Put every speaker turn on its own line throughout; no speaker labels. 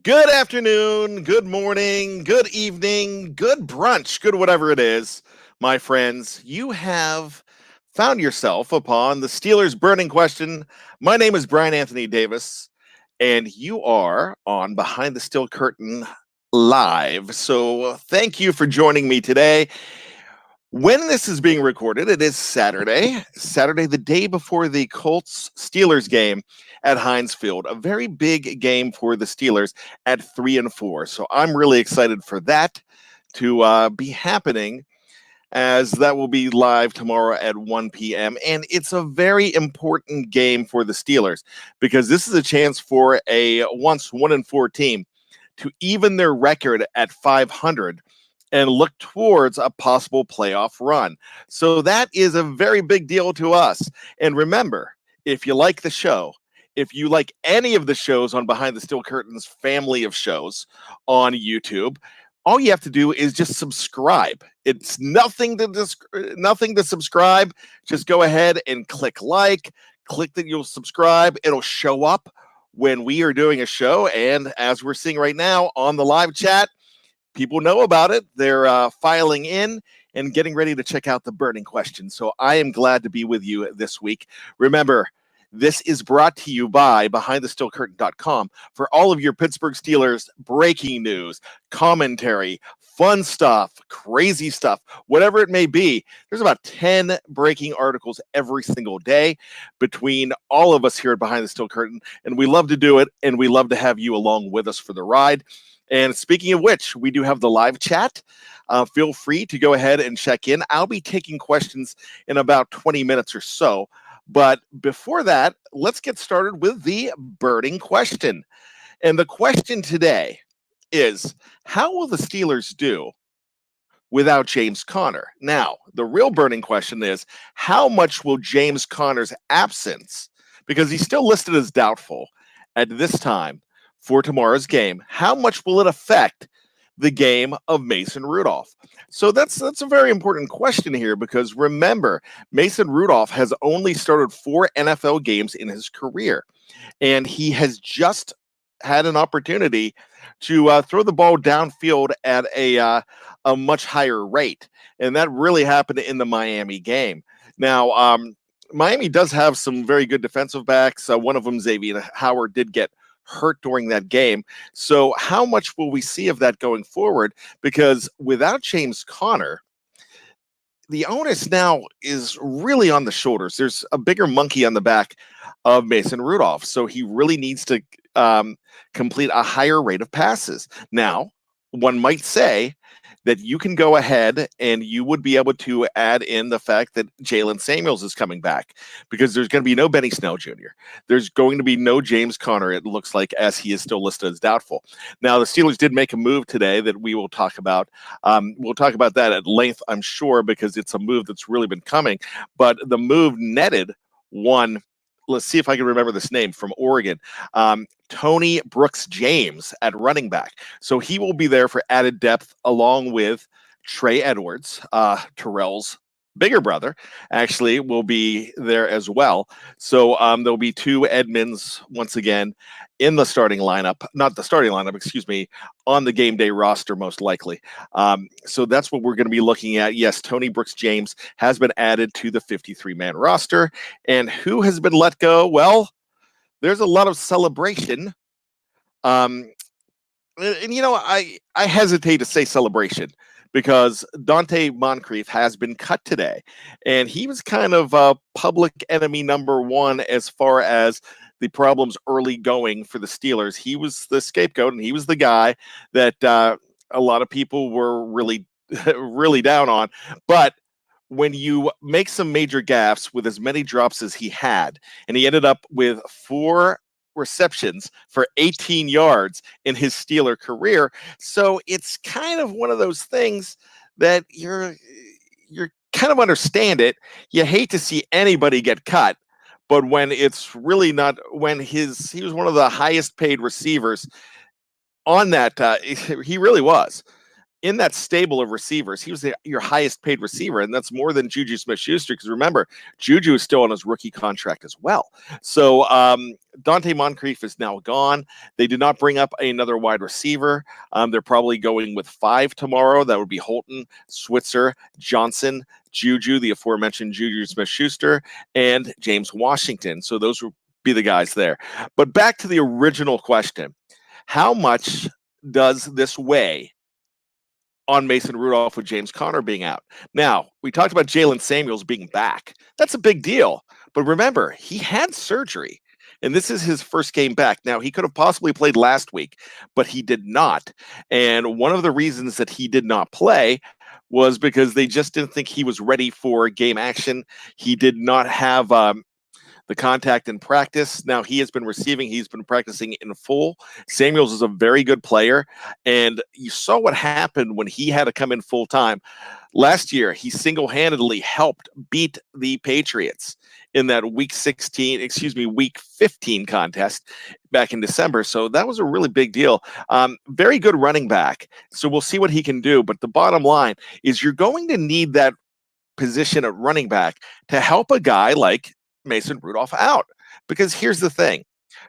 Good afternoon, good morning, good evening, good brunch, good whatever it is, my friends. You have found yourself upon the Steelers burning question. My name is Bryan Anthony Davis, and you are on Behind the Steel Curtain live. So thank you for joining me today. When this is being recorded, it is Saturday, the day before the Colts Steelers game at Heinz Field. A very big game for the Steelers at 3-4. So I'm really excited for that to be happening, as that will be live tomorrow at 1 p.m. And it's a very important game for the Steelers because this is a chance for a once 1-4 team to even their record at 500 and look towards a possible playoff run. So that is a very big deal to us. And remember, if you like the show, if you like any of the shows on Behind the Steel Curtains family of shows on YouTube, all you have to do is just subscribe. It's nothing to subscribe. Just go ahead and click that you'll subscribe. It'll show up when we are doing a show. And as we're seeing right now on the live chat, people know about it. They're filing in and getting ready to check out the burning question. So I am glad to be with you this week. Remember, this is brought to you by BehindTheSteelCurtain.com for all of your Pittsburgh Steelers breaking news, commentary, fun stuff, crazy stuff, whatever it may be. There's about 10 breaking articles every single day between all of us here at Behind the Steel Curtain, and we love to do it, and we love to have you along with us for the ride. And speaking of which, we do have the live chat. Feel free to go ahead and check in. I'll be taking questions in about 20 minutes or so. But before that, let's get started with the burning question. And the question today is, how will the Steelers do without James Conner? Now, the real burning question is, how much will James Conner's absence, because he's still listed as doubtful at this time for tomorrow's game, how much will it affect the game of Mason Rudolph? So that's a very important question here, because remember, Mason Rudolph has only started 4 NFL games in his career, and he has just had an opportunity to throw the ball downfield at a much higher rate, and that really happened in the Miami game. Now, Miami does have some very good defensive backs. One of them, Xavier Howard, did get hurt during that game. So how much will we see of that going forward? Because without James Conner, the onus now is really on the shoulders. There's a bigger monkey on the back of Mason Rudolph. So he really needs to complete a higher rate of passes. Now, one might say that you can go ahead and you would be able to add in the fact that Jalen Samuels is coming back, because there's going to be no Benny Snell Jr. There's going to be no James Conner, it looks like, as he is still listed as doubtful. Now, the Steelers did make a move today that we will talk about. We'll talk about that at length, I'm sure, because it's a move that's really been coming. But the move netted one. Let's see if I can remember this name, from Oregon. Tony Brooks James at running back. So he will be there for added depth, along with Trey Edwards, Terrell's bigger brother, actually will be there as well. So there'll be 2 Edmonds once again in the starting lineup, not the starting lineup, excuse me, on the game day roster, most likely. So that's what we're going to be looking at. Yes, Tony Brooks James has been added to the 53-man roster. And who has been let go? Well, there's a lot of celebration. And I hesitate to say celebration, because Dante Moncrief has been cut today, and he was kind of public enemy number 1 as far as the problems early going for the Steelers. He was the scapegoat, and he was the guy that a lot of people were really, really down on. But when you make some major gaffes with as many drops as he had, and he ended up with 4 receptions for 18 yards in his Steeler career. So it's kind of one of those things that you're kind of understand it. You hate to see anybody get cut, but when it's really not, when he was one of the highest paid receivers on that, he really was. in that stable of receivers, he was your highest paid receiver, and that's more than Juju Smith-Schuster. Because remember, Juju is still on his rookie contract as well. So Dante Moncrief is now gone. They did not bring up another wide receiver. They're probably going with 5 tomorrow. That would be Holton, Switzer, Johnson, Juju, the aforementioned Juju Smith-Schuster, and James Washington. So those would be the guys there. But back to the original question: how much does this weigh on Mason Rudolph with James Conner being out? Now, we talked about Jalen Samuels being back. That's a big deal. But remember, he had surgery, and this is his first game back. Now, he could have possibly played last week, but he did not. And one of the reasons that he did not play was because they just didn't think he was ready for game action. He did not have the contact in practice. Now he has been receiving, he's been practicing in full. Samuels is a very good player, and you saw what happened when he had to come in full time. Last year, he single-handedly helped beat the Patriots in that week 15 contest back in December. So that was a really big deal. Very good running back. So we'll see what he can do. But the bottom line is you're going to need that position at running back to help a guy like Mason Rudolph out. Because here's the thing.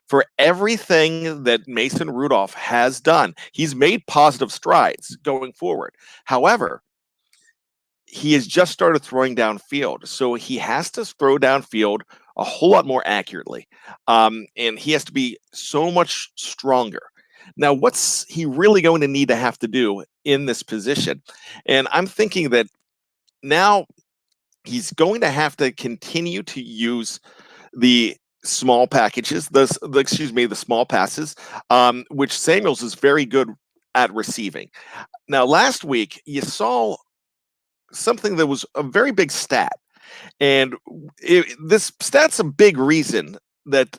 For everything that Mason Rudolph has done, he's made positive strides going forward. However, he has just started throwing downfield. So he has to throw downfield a whole lot more accurately. And he has to be so much stronger. Now, what's he really going to need to have to do in this position? And I'm thinking that now he's going to have to continue to use the small packages, the small passes, which Samuels is very good at receiving. Now, last week, you saw something that was a very big stat. And this stat's a big reason that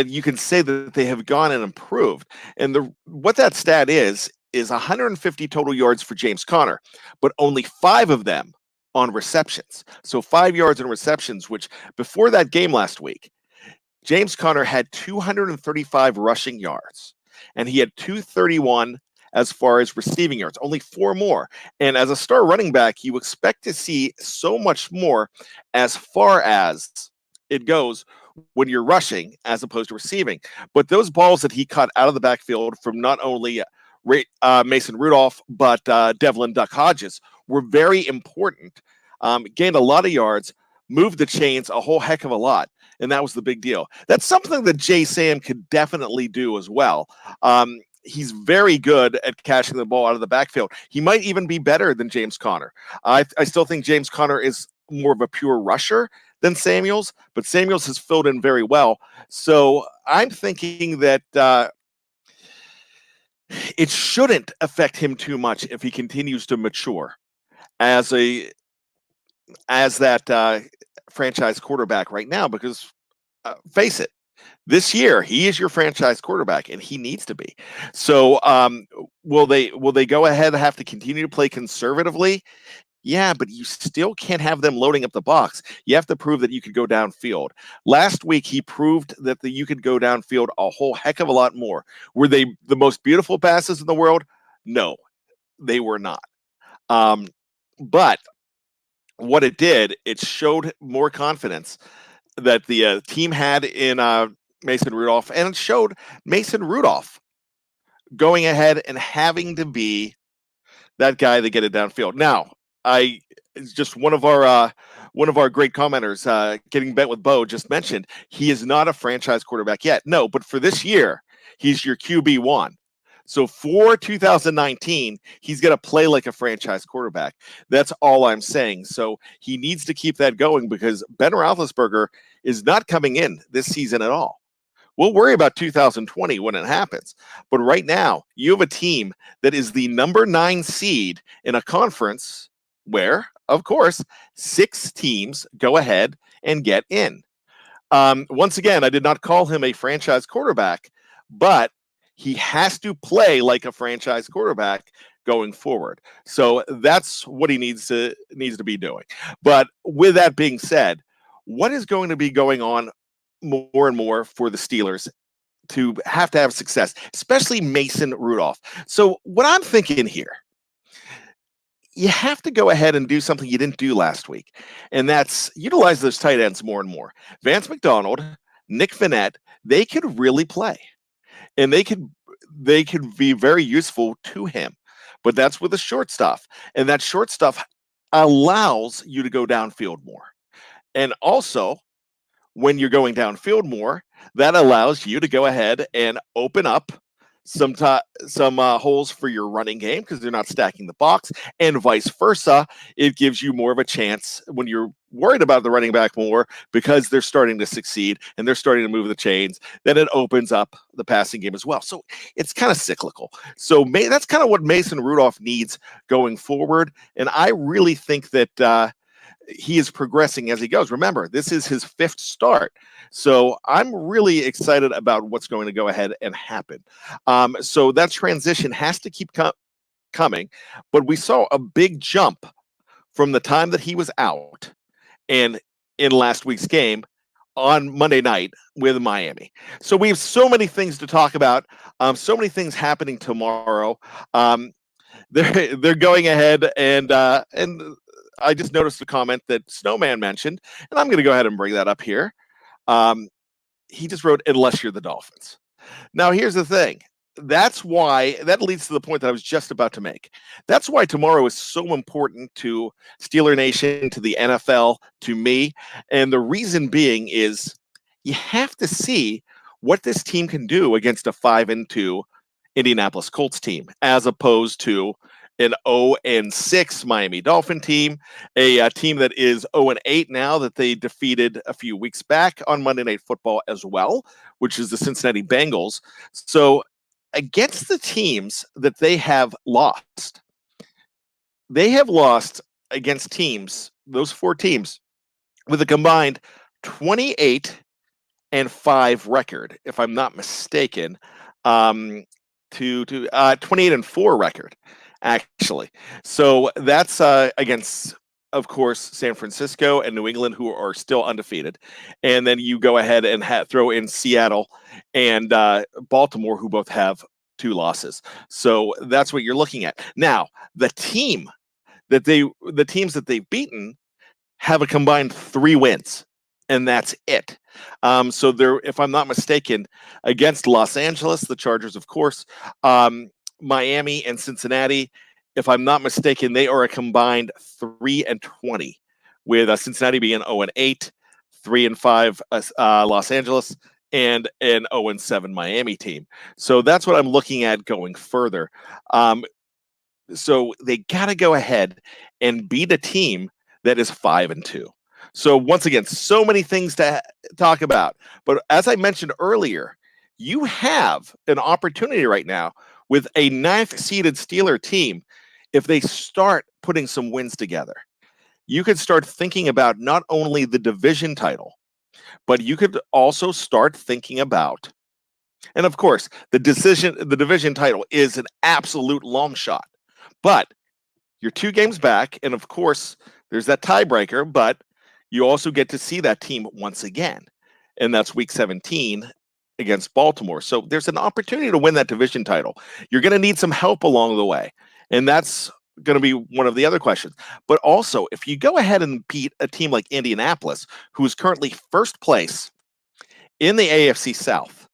you can say that they have gone and improved. And what that stat is 150 total yards for James Conner, but only 5 of them on receptions. So 5 yards in receptions, which before that game last week, James Conner had 235 rushing yards, and he had 231 as far as receiving yards, only 4 more. And as a star running back, you expect to see so much more as far as it goes when you're rushing as opposed to receiving. But those balls that he caught out of the backfield from not only Mason Rudolph, but Devlin Duck Hodges were very important. Gained a lot of yards, moved the chains a whole heck of a lot, and that was the big deal. That's something that Jay Sam could definitely do as well. He's very good at catching the ball out of the backfield. He might even be better than James Conner. I still think James Conner is more of a pure rusher than Samuels, but Samuels has filled in very well. So I'm thinking that it shouldn't affect him too much if he continues to mature as that franchise quarterback right now, because face it, this year he is your franchise quarterback and he needs to be. So will they go ahead and have to continue to play conservatively? Yeah, but you still can't have them loading up the box. You have to prove that you could go downfield. Last week, he proved that you could go downfield a whole heck of a lot more. Were they the most beautiful passes in the world? No, they were not. But what it did, it showed more confidence that the team had in Mason Rudolph, and it showed Mason Rudolph going ahead and having to be that guy to get it downfield. Now, it's just one of our great commenters, Getting Bent with Bo, just mentioned he is not a franchise quarterback yet. No, but for this year, he's your QB1. So for 2019, he's going to play like a franchise quarterback. That's all I'm saying. So he needs to keep that going because Ben Roethlisberger is not coming in this season at all. We'll worry about 2020 when it happens. But right now, you have a team that is the number 9 seed in a conference where, of course, 6 teams go ahead and get in. Once again, I did not call him a franchise quarterback, but he has to play like a franchise quarterback going forward. So that's what he needs to be doing. But with that being said, what is going to be going on more and more for the Steelers to have success, especially Mason Rudolph. So what I'm thinking here, you have to go ahead and do something you didn't do last week, and that's utilize those tight ends more and more. Vance McDonald, Nick Vannett, they could really play, and they could be very useful to him. But that's with the short stuff, and that short stuff allows you to go downfield more. And also, when you're going downfield more, that allows you to go ahead and open up some holes for your running game because they're not stacking the box, and vice versa. It gives you more of a chance when you're worried about the running back more because they're starting to succeed and they're starting to move the chains. Then it opens up the passing game as well. So it's kind of cyclical. So that's kind of what Mason Rudolph needs going forward, and I really think that he is progressing as he goes. Remember, this is his 5th start. So I'm really excited about what's going to go ahead and happen. So that transition has to keep coming. But we saw a big jump from the time that he was out and in last week's game on Monday night with Miami. So we have so many things to talk about, so many things happening tomorrow. They're going ahead and I just noticed a comment that Snowman mentioned, and I'm going to go ahead and bring that up here. He just wrote, unless you're the Dolphins. Now, here's the thing. That's why that leads to the point that I was just about to make. That's why tomorrow is so important to Steeler Nation, to the NFL, to me. And the reason being is you have to see what this team can do against a 5-2 Indianapolis Colts team, as opposed to an 0-6 Miami Dolphin team, a team that is 0-8 now that they defeated a few weeks back on Monday Night Football as well, which is the Cincinnati Bengals. So against the teams that they have lost against teams, those 4 teams, with a combined 28-5 record, if I'm not mistaken, to 28-4 record, actually. So that's against, of course, San Francisco and New England, who are still undefeated. And then you go ahead and throw in Seattle and Baltimore, who both have 2 losses. So that's what you're looking at. Now, the teams that they've beaten have a combined 3 wins, and that's it. So they're, if I'm not mistaken, against Los Angeles, the Chargers, of course, Miami and Cincinnati, if I'm not mistaken, they are a combined 3-20, with Cincinnati being 0-8, 3-5 Los Angeles, and an 0-7 Miami team. So that's what I'm looking at going further. So they got to go ahead and beat a team that is 5-2. So once again, so many things to talk about. But as I mentioned earlier, you have an opportunity right now with a 9th-seeded Steeler team. If they start putting some wins together, you could start thinking about not only the division title, but you could also start thinking about, and of course, the division title is an absolute long shot, but you're 2 games back, and of course, there's that tiebreaker, but you also get to see that team once again, and that's week 17 against Baltimore. So there's an opportunity to win that division title. You're going to need some help along the way, and that's going to be one of the other questions. But also, if you go ahead and beat a team like Indianapolis, who is currently 1st place in the AFC South,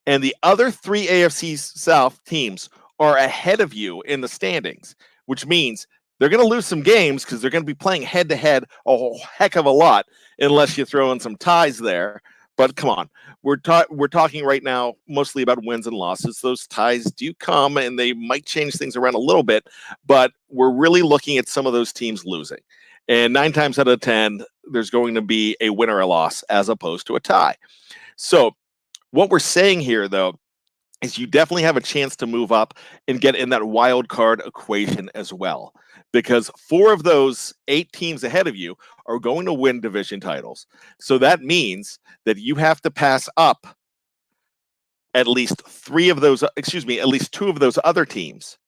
and the other 3 AFC South teams are ahead of you in the standings, which means they're going to lose some games because they're going to be playing head-to-head a whole heck of a lot, unless you throw in some ties there. But come on, we're talking right now mostly about wins and losses. Those ties do come, and they might change things around a little bit, but we're really looking at some of those teams losing. And 9 times out of 10, there's going to be a win or a loss as opposed to a tie. So what we're saying here, though, is you definitely have a chance to move up and get in that wild card equation as well, because 4 of those 8 teams ahead of you are going to win division titles. So that means that you have to pass up at least 3 of those, at least 2 of those other teams,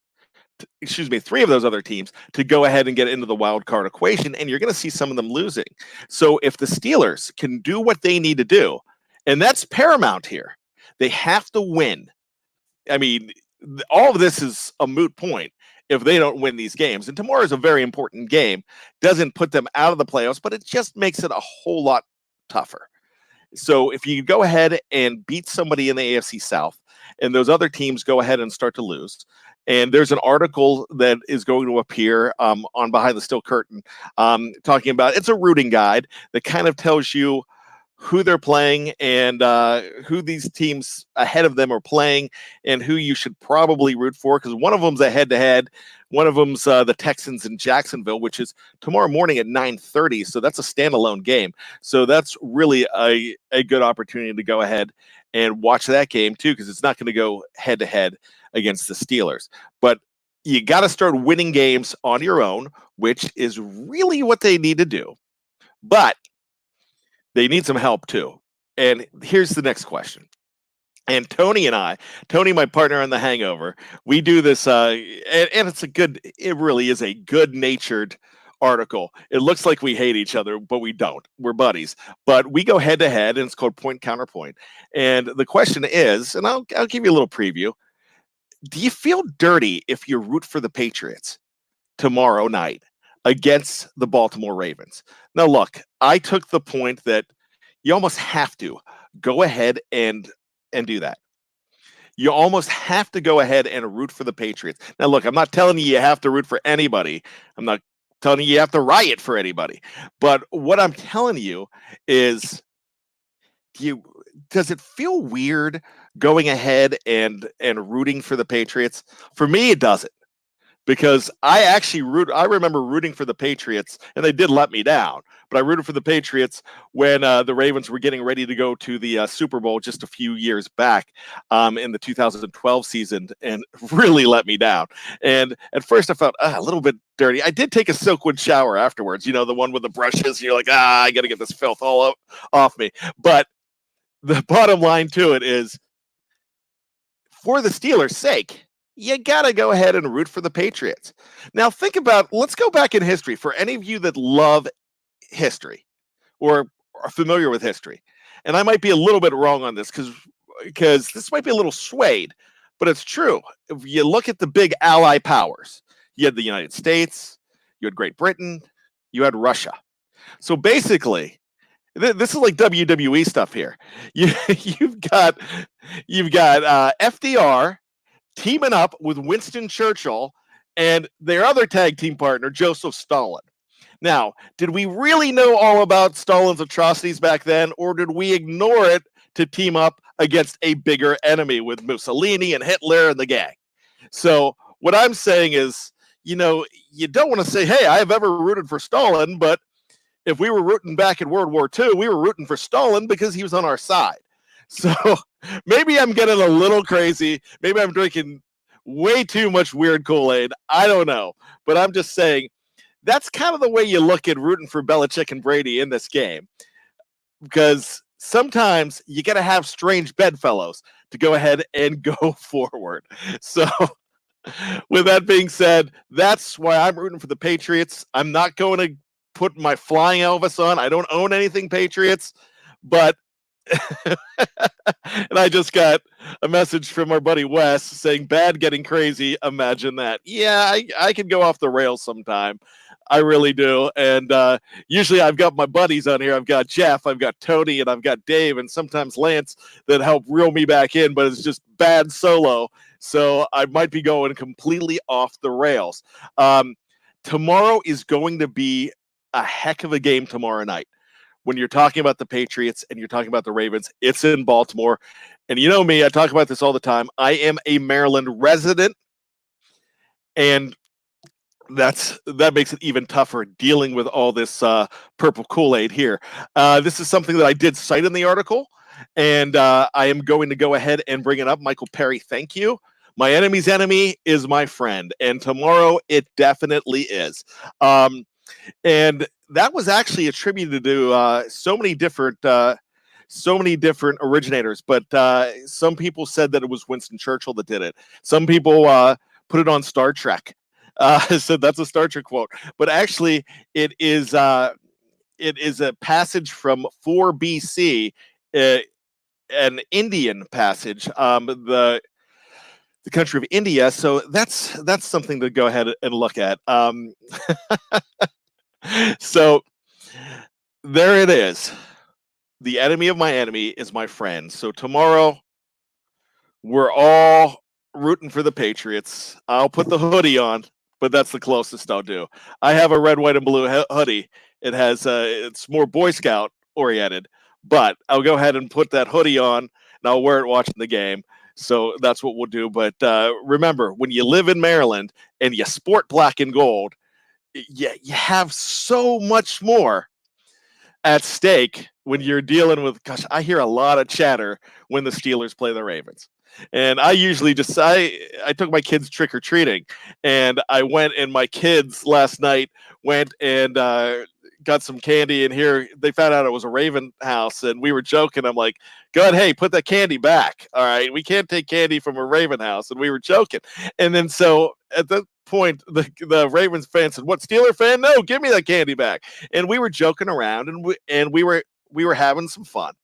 3 of those other teams to go ahead and get into the wild card equation, and you're going to see some of them losing. So if the Steelers can do what they need to do, and that's paramount here, They have to win. I mean, all of this is a moot point if they don't win these games. And tomorrow is a very important game. Doesn't put them out of the playoffs, but it just makes it a whole lot tougher. So if you go ahead and beat somebody in the AFC South and those other teams go ahead and start to lose, and there's an article that is going to appear on Behind the Steel Curtain talking about, it's a rooting guide that kind of tells you who they're playing and who these teams ahead of them are playing and who you should probably root for, because one of them's a head-to-head. One of them's the Texans in Jacksonville, which is tomorrow morning at 9:30, so that's a standalone game. So that's really a good opportunity to go ahead and watch that game, too, because it's not going to go head-to-head against the Steelers. But you got to start winning games on your own, which is really what they need to do. But they need some help too. And here's the next question. And Tony, my partner on The Hangover, we do this, and it really is a good-natured article. It looks like we hate each other, but we don't. We're buddies. But we go head-to-head, and it's called Point Counterpoint. And the question is, and I'll give you a little preview, do you feel dirty if you root for the Patriots tomorrow night against the Baltimore Ravens? Now, look, I took the point that you almost have to go ahead and do that. You almost have to go ahead and root for the Patriots. Now, look, I'm not telling you have to root for anybody. I'm not telling you have to riot for anybody. But what I'm telling you is, does it feel weird going ahead and rooting for the Patriots? For me, it doesn't. Because I remember rooting for the Patriots, and they did let me down, but I rooted for the Patriots when the Ravens were getting ready to go to the Super Bowl just a few years back in the 2012 season, and really let me down. And at first I felt a little bit dirty. I did take a Silkwood shower afterwards, the one with the brushes. You're like, I got to get this filth all off me. But the bottom line to it is, for the Steelers' sake, you got to go ahead and root for the Patriots. Now, let's go back in history. For any of you that love history or are familiar with history, and I might be a little bit wrong on this because this might be a little swayed, but it's true. If you look at the big ally powers, you had the United States, you had Great Britain, you had Russia. So basically, this is like WWE stuff here. You've got FDR teaming up with Winston Churchill and their other tag team partner, Joseph Stalin. Now, did we really know all about Stalin's atrocities back then, or did we ignore it to team up against a bigger enemy with Mussolini and Hitler and the gang? So what I'm saying is, you don't want to say, hey, I've ever rooted for Stalin, but if we were rooting back in World War II, we were rooting for Stalin because he was on our side. So maybe I'm getting a little crazy. Maybe I'm drinking way too much weird Kool-Aid. I don't know. But I'm just saying that's kind of the way you look at rooting for Belichick and Brady in this game. Because sometimes you got to have strange bedfellows to go ahead and go forward. So with that being said, that's why I'm rooting for the Patriots. I'm not going to put my flying Elvis on. I don't own anything Patriots. But and I just got a message from our buddy Wes saying, bad getting crazy. Imagine that. Yeah, I can go off the rails sometime. I really do. And usually I've got my buddies on here. I've got Jeff, I've got Tony, and I've got Dave, and sometimes Lance that help reel me back in, but it's just bad solo. So I might be going completely off the rails. Tomorrow is going to be a heck of a game tomorrow night. When you're talking about the Patriots and you're talking about the Ravens, it's in Baltimore. And you know me, I talk about this all the time. I am a Maryland resident, and that makes it even tougher dealing with all this purple Kool-Aid here. This is something that I did cite in the article, and I am going to go ahead and bring it up. Michael Perry, thank you. My enemy's enemy is my friend, and tomorrow it definitely is. And that was actually attributed to so many different originators, but some people said that it was Winston Churchill that did it. Some people put it on Star Trek. So that's a Star Trek quote, but actually it is a passage from 4 BC an Indian passage, the country of India. So that's something to go ahead and look at. So there it is. The enemy of my enemy is my friend. So tomorrow we're all rooting for the Patriots. I'll put the hoodie on, but that's the closest I'll do. I have a red, white, and blue hoodie. It has it's more Boy Scout oriented, but I'll go ahead and put that hoodie on, and I'll wear it watching the game. So that's what we'll do. But remember, when you live in Maryland and you sport black and gold, you have so much more at stake when you're dealing with. Gosh, I hear a lot of chatter when the Steelers play the Ravens. And I usually just I took my kids trick or treating, and I went and my kids last night went and got some candy. And here they found out it was a Raven house, and we were joking. I'm like, "God, hey, put that candy back. All right, we can't take candy from a Raven house." And we were joking. And then so at that point, the Ravens fan said, "What, Steeler fan? No, give me that candy back." And we were joking around, and we were having some fun.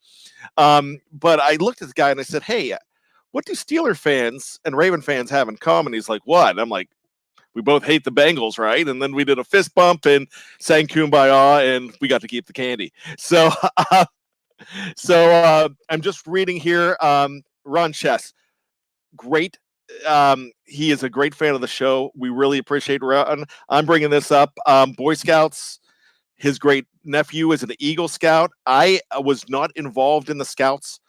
But I looked at the guy and I said, "Hey, what do Steeler fans and Raven fans have in common?" He's like, "What?" And I'm like, "We both hate the Bengals, right?" And then we did a fist bump and sang Kumbaya, and we got to keep the candy. So, I'm just reading here. Ron Chess, great. He is a great fan of the show. We really appreciate Ron. I'm bringing this up. Boy Scouts. His great nephew is an Eagle Scout. I was not involved in the Scouts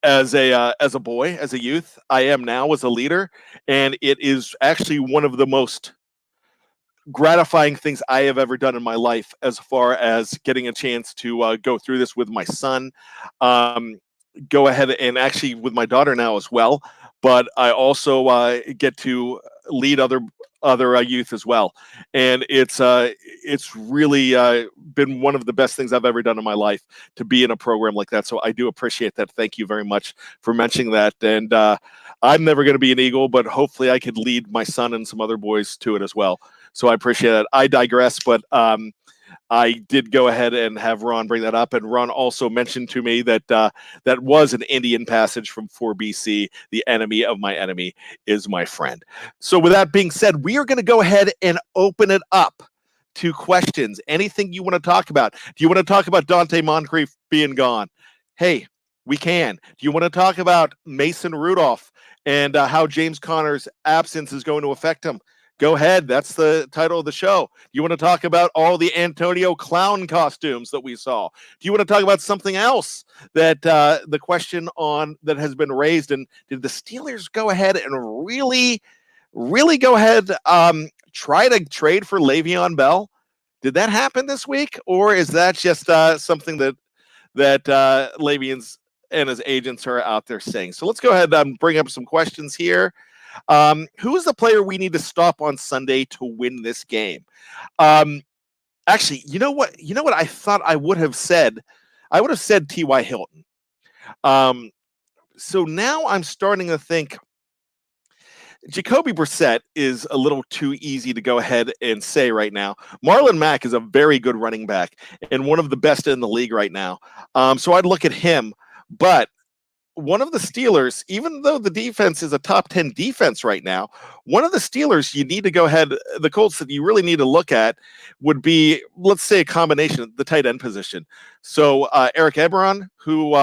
as a boy, as a youth. I am now as a leader, and it is actually one of the most gratifying things I have ever done in my life, as far as getting a chance to go through this with my son. Go ahead and actually with my daughter now as well, but I also get to lead other youth as well, and it's really been one of the best things I've ever done in my life to be in a program like that. So I do appreciate that. Thank you very much for mentioning that. And I'm never going to be an Eagle, but hopefully I could lead my son and some other boys to it as well. So I appreciate that. I digress, but I did go ahead and have Ron bring that up, and Ron also mentioned to me that that was an Indian passage from 4BC. The enemy of my enemy is my friend. So with that being said, we are going to go ahead and open it up to questions. Anything you want to talk about? Do you want to talk about Dante Moncrief being gone? Hey, we can. Do you want to talk about Mason Rudolph and how James Conner's absence is going to affect him? Go ahead. That's the title of the show. You want to talk about all the Antonio clown costumes that we saw? Do you want to talk about something else that the question on that has been raised? And did the Steelers go ahead and really go ahead try to trade for Le'Veon Bell? Did that happen this week, or is that just something that Le'Veon's and his agents are out there saying? So let's go ahead and bring up some questions here. Who is the player we need to stop on Sunday to win this game? Actually, you know what? I thought I would have said? I would have said T.Y. Hilton. So now I'm starting to think Jacoby Brissett is a little too easy to go ahead and say right now. Marlon Mack is a very good running back and one of the best in the league right now. So I'd look at him, but one of the Steelers, even though the defense is a top 10 defense right now, one of the Steelers you need to go ahead, the Colts that you really need to look at would be, let's say, a combination of the tight end position. So Eric Ebron, who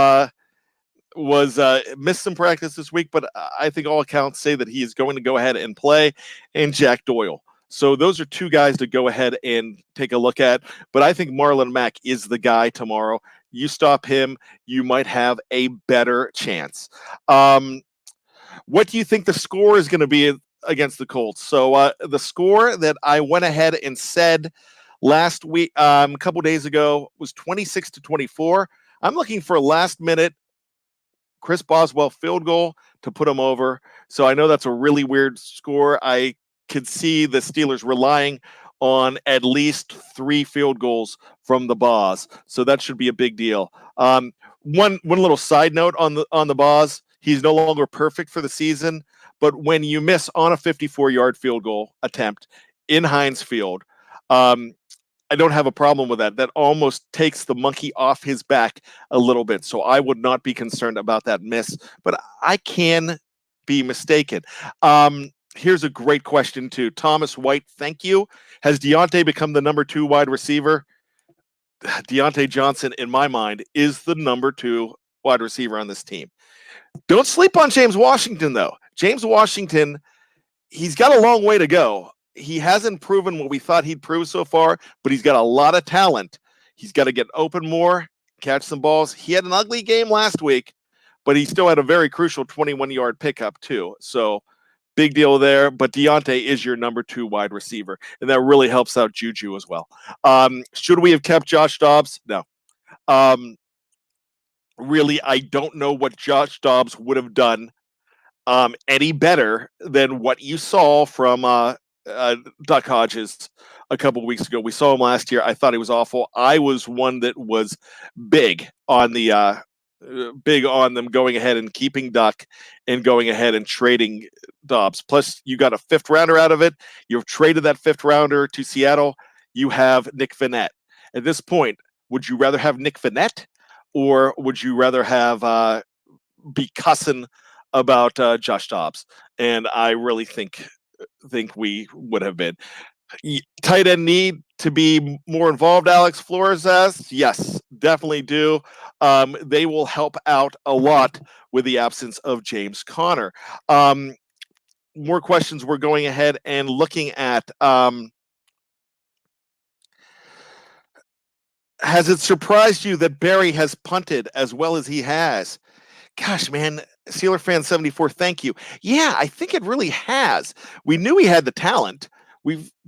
was missed some practice this week, but I think all accounts say that he is going to go ahead and play, and Jack Doyle. So those are two guys to go ahead and take a look at. But I think Marlon Mack is the guy tomorrow. You stop him, you might have a better chance. What do you think the score is going to be against the Colts? So the score that I went ahead and said last week, a couple days ago, was 26-24. I'm looking for a last-minute Chris Boswell field goal to put him over. So I know that's a really weird score. I could see the Steelers relying on at least 3 field goals from the Boz. So that should be a big deal. One little side note on the Boz, he's no longer perfect for the season, but when you miss on a 54-yard field goal attempt in Heinz Field, I don't have a problem with that. That almost takes the monkey off his back a little bit. So I would not be concerned about that miss, but I can be mistaken. Here's a great question too. Thomas White, thank you. Has Deontay become the number 2 wide receiver? Deontay Johnson, in my mind, is the number 2 wide receiver on this team. Don't sleep on James Washington, though. James Washington, he's got a long way to go. He hasn't proven what we thought he'd prove so far, but he's got a lot of talent. He's got to get open more, catch some balls. He had an ugly game last week, but he still had a very crucial 21-yard pickup, too. So big deal there. But Deontay is your number 2 wide receiver, and that really helps out Juju as well. Should we have kept Josh Dobbs? No. Really, I don't know what Josh Dobbs would have done any better than what you saw from Duck Hodges a couple weeks ago. We saw him last year. I thought he was awful. I was one that was big on them going ahead and keeping Duck and going ahead and trading Dobbs. Plus, you got a 5th rounder out of it. You've traded that 5th rounder to Seattle. You have Nick Vannett. At this point, would you rather have Nick Vannett, or would you rather have be cussing about Josh Dobbs? And I really think we would have been. Tight end need to be more involved, Alex Flores asks. Yes, definitely do. They will help out a lot with the absence of James Conner. More questions we're going ahead and looking at. Has it surprised you that Barry has punted as well as he has? Gosh, man, Steeler fan 74, thank you. Yeah, I think it really has. We knew he had the talent.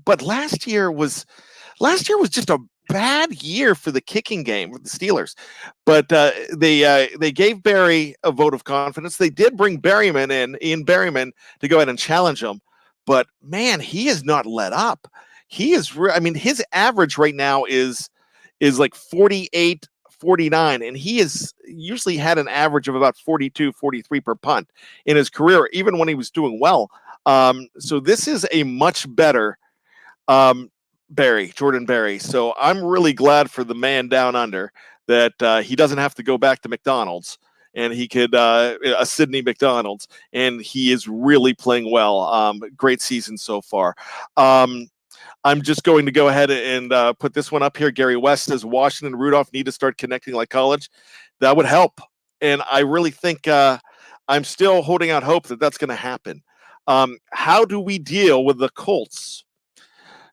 But last year was just a bad year for the kicking game with the Steelers. But they gave Barry a vote of confidence. They did bring Ian Berryman, to go ahead and challenge him. But man, he has not let up. He is. His average right now is like 48, 49, and he has usually had an average of about 42, 43 per punt in his career, even when he was doing well. So this is a much better Jordan Berry. So I'm really glad for the man down under that he doesn't have to go back to McDonald's, and he could a Sydney McDonald's, and he is really playing well. Great season so far. I'm just going to go ahead and put this one up here. Gary West says Washington and Rudolph need to start connecting like college. That would help. And I really think I'm still holding out hope that that's going to happen. How do we deal with the Colts?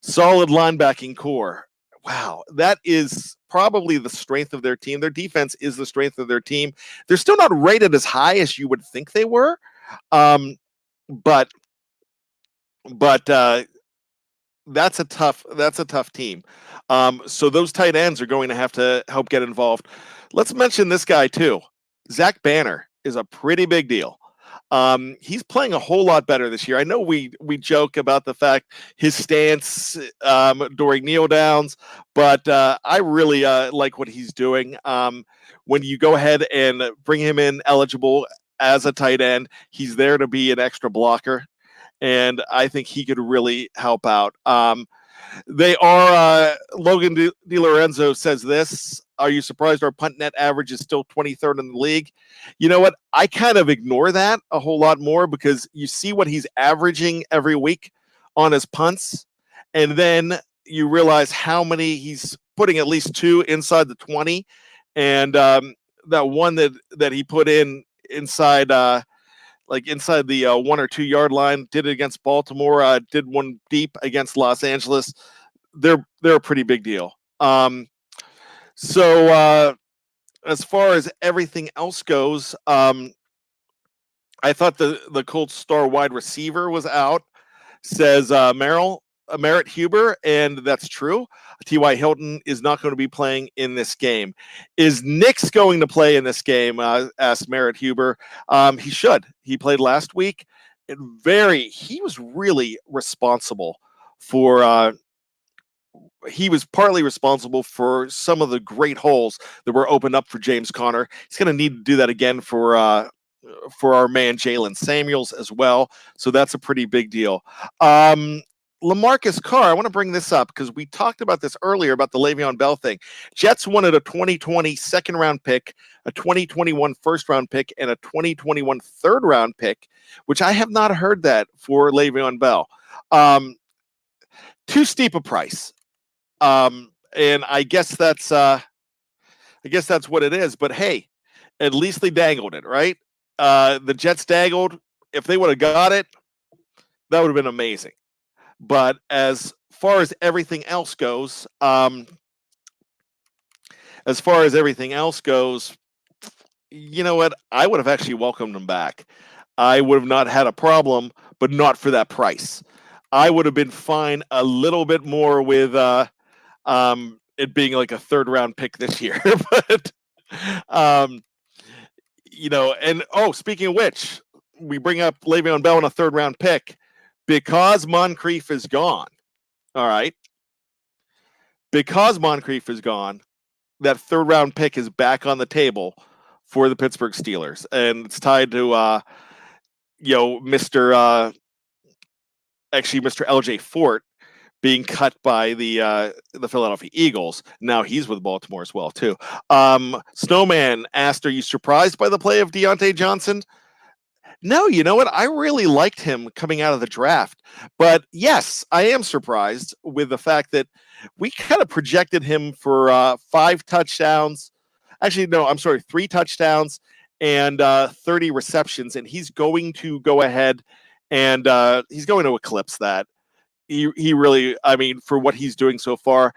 Solid linebacking core. Wow, that is probably the strength of their team. Their defense is the strength of their team. They're still not rated as high as you would think they were. But that's a tough team. So those tight ends are going to have to help get involved. Let's mention this guy too. Zach Banner is a pretty big deal. He's playing a whole lot better this year. I know we joke about the fact his stance during kneel downs, but I really like what he's doing. When you go ahead and bring him in eligible as a tight end, he's there to be an extra blocker, and I think he could really help out. They are Logan DiLorenzo says this. Are you surprised our punt net average is still 23rd in the league? You know what? I kind of ignore that a whole lot more because you see what he's averaging every week on his punts, and then you realize how many he's putting, at least 2 inside the 20, and that one that he put inside inside the 1 or 2 yard line, did it against Baltimore, did one deep against Los Angeles. They're a pretty big deal. So as far as everything else goes, I thought the Colts star wide receiver was out, says Merritt Huber, and that's true. T.Y. Hilton is not going to be playing in this game. Is Nix going to play in this game? Asked Merritt Huber. He should. He played last week. He was really responsible for he was partly responsible for some of the great holes that were opened up for James Conner. He's going to need to do that again for our man Jalen Samuels as well. So that's a pretty big deal. LaMarcus Carr, I want to bring this up because we talked about this earlier about the Le'Veon Bell thing. Jets wanted a 2020 second round pick, a 2021 first round pick, and a 2021 third round pick, which I have not heard that for Le'Veon Bell. Too steep a price. And I guess that's what it is. But hey, at least they dangled it, right? The Jets dangled. If they would have got it, that would have been amazing. But as far as everything else goes, you know what? I would have actually welcomed him back. I would have not had a problem, but not for that price. I would have been fine a little bit more with it being like a third round pick this year. But and speaking of which, we bring up Le'Veon Bell in a third round pick because Moncrief is gone. All right. Because Moncrief is gone, that third round pick is back on the table for the Pittsburgh Steelers. And it's tied to Mr. LJ Fort being cut by the Philadelphia Eagles. Now he's with Baltimore as well, too. Snowman asked, are you surprised by the play of Deontay Johnson? No, you know what? I really liked him coming out of the draft. But yes, I am surprised with the fact that we kind of projected him for 5 touchdowns. Actually, no, I'm sorry, 3 touchdowns and 30 receptions. And he's going to go ahead and he's going to eclipse that. He really, I mean, for what he's doing so far,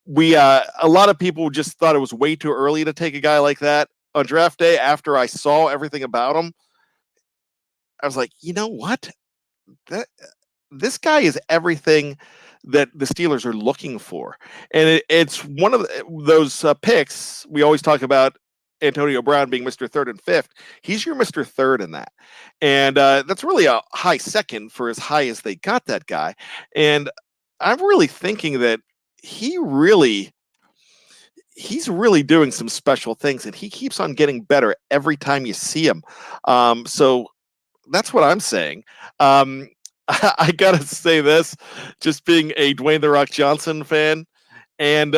a lot of people just thought it was way too early to take a guy like that on draft day. After I saw everything about him, I was like, you know what? This guy is everything that the Steelers are looking for. And it's one of those picks. We always talk about Antonio Brown being Mr. Third and Fifth. He's your Mr. Third in that. And that's really a high second for as high as they got that guy. And I'm really thinking that he's really doing some special things, and he keeps on getting better every time you see him. So that's what I'm saying. I gotta say this, just being a Dwayne "The Rock" Johnson fan, and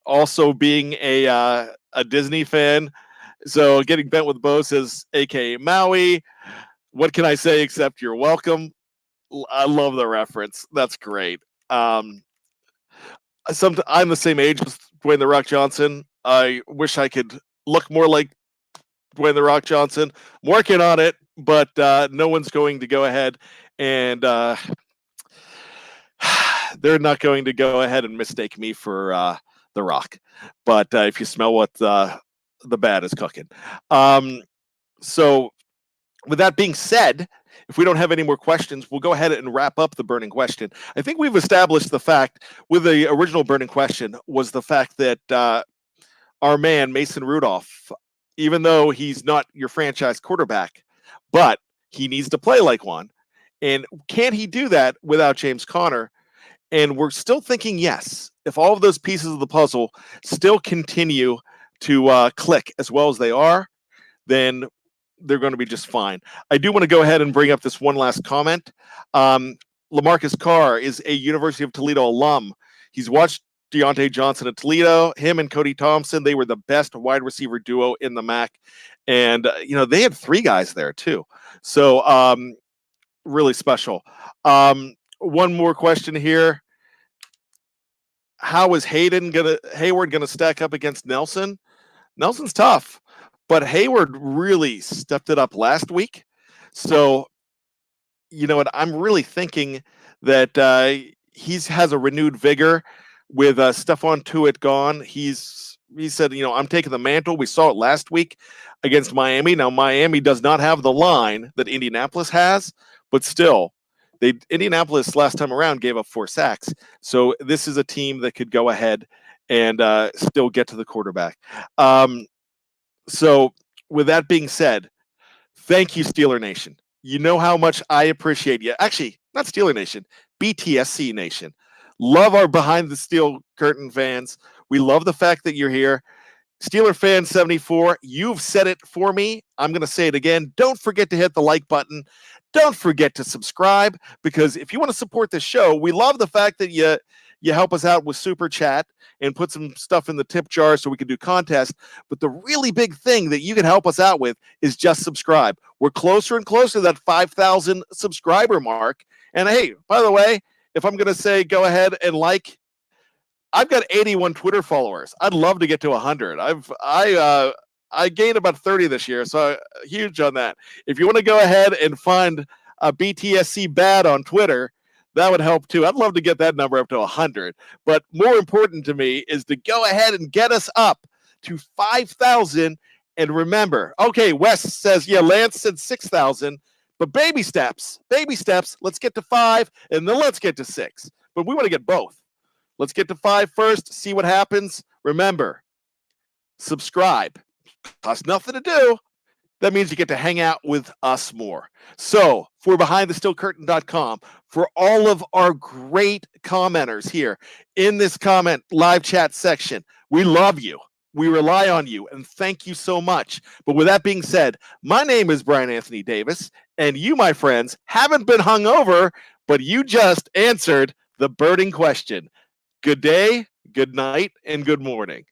also being a Disney fan. So getting bent with bow says, aka Maui. What can I say except you're welcome? I love the reference. That's great. I'm the same age as Dwayne "The Rock" Johnson. I wish I could look more like Dwayne "The Rock" Johnson. I'm working on it, but no one's going to go ahead and they're not going to go ahead and mistake me for The Rock. But if you smell what the bad is cooking. So with that being said, if we don't have any more questions, we'll go ahead and wrap up the burning question. I think we've established the fact with the original burning question was the fact that our man, Mason Rudolph, even though he's not your franchise quarterback, but he needs to play like one. And can he do that without James Conner? And we're still thinking yes. If all of those pieces of the puzzle still continue to click as well as they are, then they're going to be just fine. I do want to go ahead and bring up this one last comment. LaMarcus Carr is a University of Toledo alum. He's watched Deontay Johnson at Toledo. Him and Cody Thompson, they were the best wide receiver duo in the MAC. And, they had 3 guys there too. So really special. One more question here. How is Hayward gonna stack up against Nelson? Nelson's tough, but Hayward really stepped it up last week. So, you know what? I'm really thinking that he has a renewed vigor with Stephon Tuitt gone. He said, I'm taking the mantle. We saw it last week against Miami. Now, Miami does not have the line that Indianapolis has, but still, Indianapolis last time around gave up 4 sacks. So this is a team that could go ahead and still get to the quarterback. So with that being said, thank you, Steeler Nation. You know how much I appreciate you. Actually, not Steeler Nation, BTSC Nation. Love our behind the steel curtain fans. We love the fact that you're here. Steeler fan 74, you've said it for me. I'm going to say it again. Don't forget to hit the like button. Don't forget to subscribe, because if you want to support this show, we love the fact that you help us out with Super Chat and put some stuff in the tip jar so we can do contests. But the really big thing that you can help us out with is just subscribe. We're closer and closer to that 5,000 subscriber mark. And hey, by the way, if I'm going to say go ahead and like, I've got 81 Twitter followers. I'd love to get to 100. I gained about 30 this year, so huge on that. If you want to go ahead and find a BTSC bad on Twitter, that would help too. I'd love to get that number up to 100. But more important to me is to go ahead and get us up to 5,000. And remember, okay, Wes says, yeah, Lance said 6,000, but baby steps. Let's get to 5, and then let's get to 6. But we want to get both. Let's get to 5 first, see what happens. Remember, subscribe. Costs nothing to do. That means you get to hang out with us more. So, for BehindTheSteelCurtain.com, for all of our great commenters here in this comment live chat section, we love you. We rely on you, and thank you so much. But with that being said, my name is Bryan Anthony Davis, and you, my friends, haven't been hung over, but you just answered the burning question. Good day, good night, and good morning.